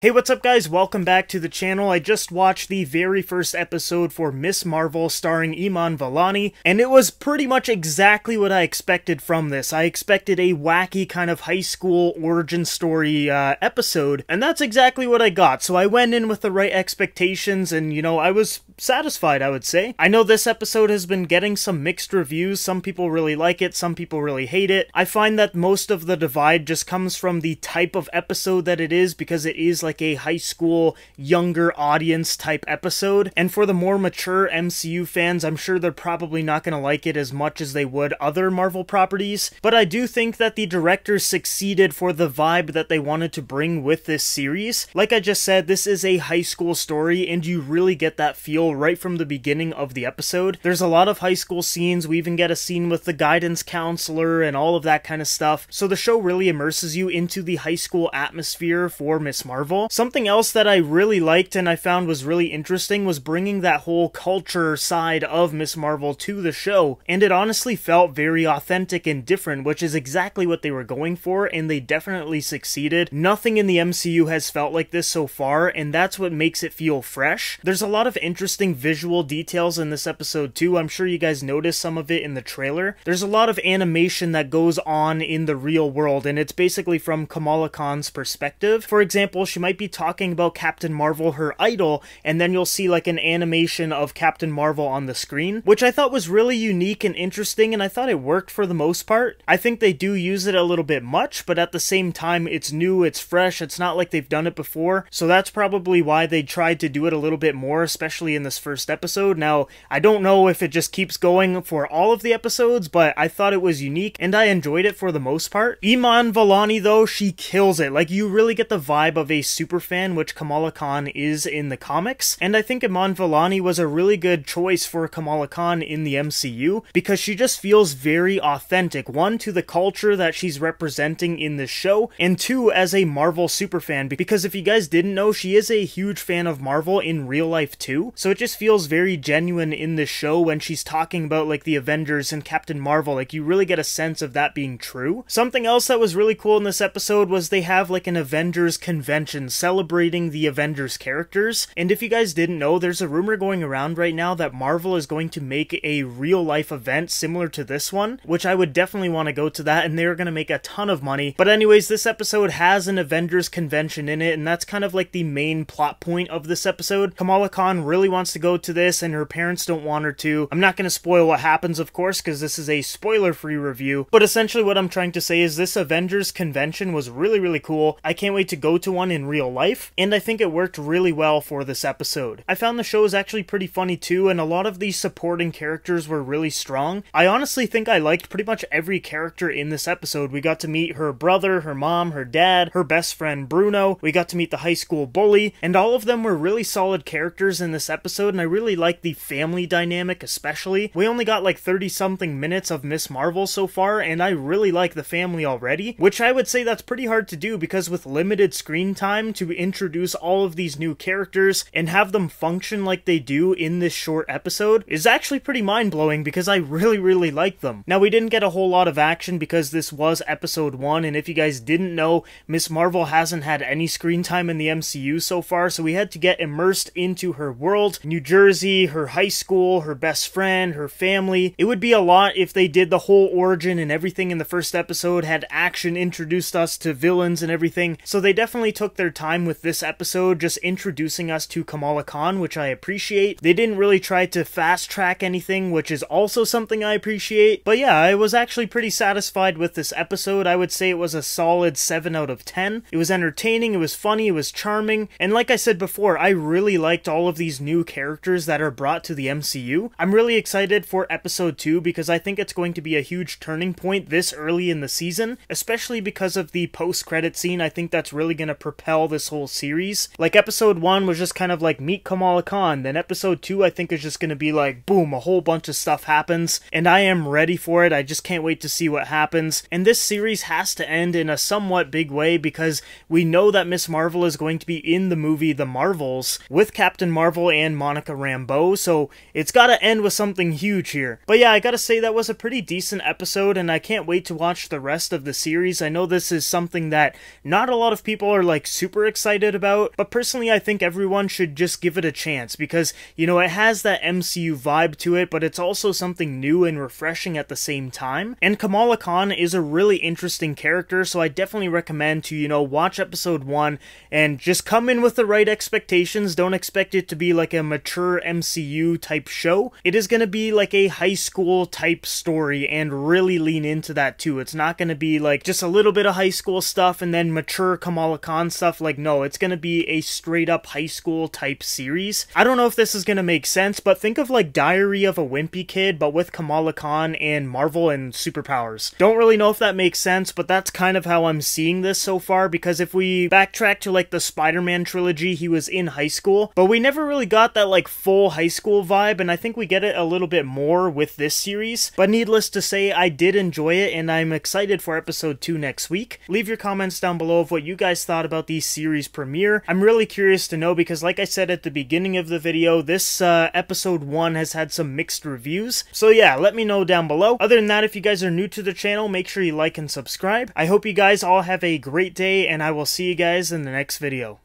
Hey, what's up guys? Welcome back to the channel. I just watched the very first episode for Ms. Marvel starring Iman Vellani, and it was pretty much exactly what I expected from this. I expected a wacky kind of high school origin story episode, and that's exactly what I got. So I went in with the right expectations, and I was satisfied, I would say. I know this episode has been getting some mixed reviews. Some people really like it, some people really hate it. I find that most of the divide just comes from the type of episode that it is, because it is like a high school, younger audience type episode. And for the more mature MCU fans, I'm sure they're probably not going to like it as much as they would other Marvel properties. But I do think that the directors succeeded for the vibe that they wanted to bring with this series. Like I just said, this is a high school story, and you really get that feel right from the beginning of the episode. There's a lot of high school scenes. We even get a scene with the guidance counselor and all of that kind of stuff. So the show really immerses you into the high school atmosphere for Ms. Marvel. Something else that I really liked and I found was really interesting was bringing that whole culture side of Ms. Marvel to the show, and it honestly felt very authentic and different, which is exactly what they were going for, and they definitely succeeded. Nothing in the MCU has felt like this so far, and that's what makes it feel fresh. There's a lot of interesting visual details in this episode too. I'm sure you guys noticed some of it in the trailer. There's a lot of animation that goes on in the real world, and it's basically from Kamala Khan's perspective. For example, she might be talking about Captain Marvel, her idol, and then you'll see like an animation of Captain Marvel on the screen, which I thought was really unique and interesting, and I thought it worked for the most part. I think they do use it a little bit much, but at the same time, it's new, it's fresh, it's not like they've done it before, so that's probably why they tried to do it a little bit more, especially in this first episode. Now, I don't know if it just keeps going for all of the episodes, but I thought it was unique, and I enjoyed it for the most part. Iman Vellani, though, she kills it. Like, you really get the vibe of a superfan, which Kamala Khan is in the comics, and I think Iman Vellani was a really good choice for Kamala Khan in the MCU, because she just feels very authentic, one, to the culture that she's representing in this show, and two, as a Marvel superfan, because if you guys didn't know, she is a huge fan of Marvel in real life too, so it just feels very genuine in this show when she's talking about like the Avengers and Captain Marvel. Like, you really get a sense of that being true. Something else that was really cool in this episode was they have like an Avengers convention celebrating the Avengers characters, and if you guys didn't know, there's a rumor going around right now that Marvel is going to make a real life event similar to this one, which I would definitely want to go to that, and they're going to make a ton of money. But anyways, this episode has an Avengers convention in it, and that's kind of like the main plot point of this episode. Kamala Khan really wants to go to this, and her parents don't want her to. I'm not going to spoil what happens, of course, because this is a spoiler-free review, but essentially what I'm trying to say is this Avengers convention was really, really cool. I can't wait to go to one in real life, and I think it worked really well for this episode. I found the show is actually pretty funny too, and a lot of these supporting characters were really strong. I honestly think I liked pretty much every character in this episode. We got to meet her brother, her mom, her dad, her best friend Bruno. We got to meet the high school bully, and all of them were really solid characters in this episode, and I really like the family dynamic especially. We only got like 30-something minutes of Ms. Marvel so far, and I really like the family already, which I would say that's pretty hard to do, because with limited screen time, to introduce all of these new characters and have them function like they do in this short episode is actually pretty mind-blowing, because I really like them. Now, we didn't get a whole lot of action because this was episode 1, and if you guys didn't know, Ms. Marvel hasn't had any screen time in the MCU so far, so we had to get immersed into her world, New Jersey, her high school, her best friend, her family. It would be a lot if they did the whole origin and everything in the first episode, had action, introduced us to villains and everything, so they definitely took their time with this episode, just introducing us to Kamala Khan, which I appreciate. They didn't really try to fast track anything, which is also something I appreciate. But yeah, I was actually pretty satisfied with this episode. I would say it was a solid 7 out of 10. It was entertaining, it was funny, it was charming, and like I said before, I really liked all of these new characters that are brought to the MCU. I'm really excited for episode 2 because I think it's going to be a huge turning point this early in the season, especially because of the post-credit scene. I think that's really going to propel this whole series. Like, episode 1 was just kind of like meet Kamala Khan, then episode 2 I think is just going to be like boom, a whole bunch of stuff happens, and I am ready for it. I just can't wait to see what happens, and this series has to end in a somewhat big way, because we know that Ms. Marvel is going to be in the movie The Marvels with Captain Marvel and Monica Rambeau, so it's gotta end with something huge here. But yeah, I gotta say that was a pretty decent episode, and I can't wait to watch the rest of the series. I know this is something that not a lot of people are like super excited about, but personally I think everyone should just give it a chance, because, you know, it has that MCU vibe to it, but it's also something new and refreshing at the same time. And Kamala Khan is a really interesting character, so I definitely recommend to, you know, watch episode 1 and just come in with the right expectations. Don't expect it to be like a mature MCU type show. It is going to be like a high school type story, and really lean into that too. It's not going to be like just a little bit of high school stuff and then mature Kamala Khan stuff. Like, no, it's going to be a straight up high school type series. I don't know if this is going to make sense, but think of like Diary of a Wimpy Kid, but with Kamala Khan and Marvel and superpowers. Don't really know if that makes sense, but that's kind of how I'm seeing this so far, because if we backtrack to like the Spider-Man trilogy, he was in high school, but we never really got that like full high school vibe, and I think we get it a little bit more with this series. But needless to say, I did enjoy it, and I'm excited for episode 2 next week. Leave your comments down below of what you guys thought about the series premiere. I'm really curious to know, because like I said at the beginning of the video, this episode 1 has had some mixed reviews. So yeah, let me know down below. Other than that, if you guys are new to the channel, make sure you like and subscribe. I hope you guys all have a great day, and I will see you guys in the next video.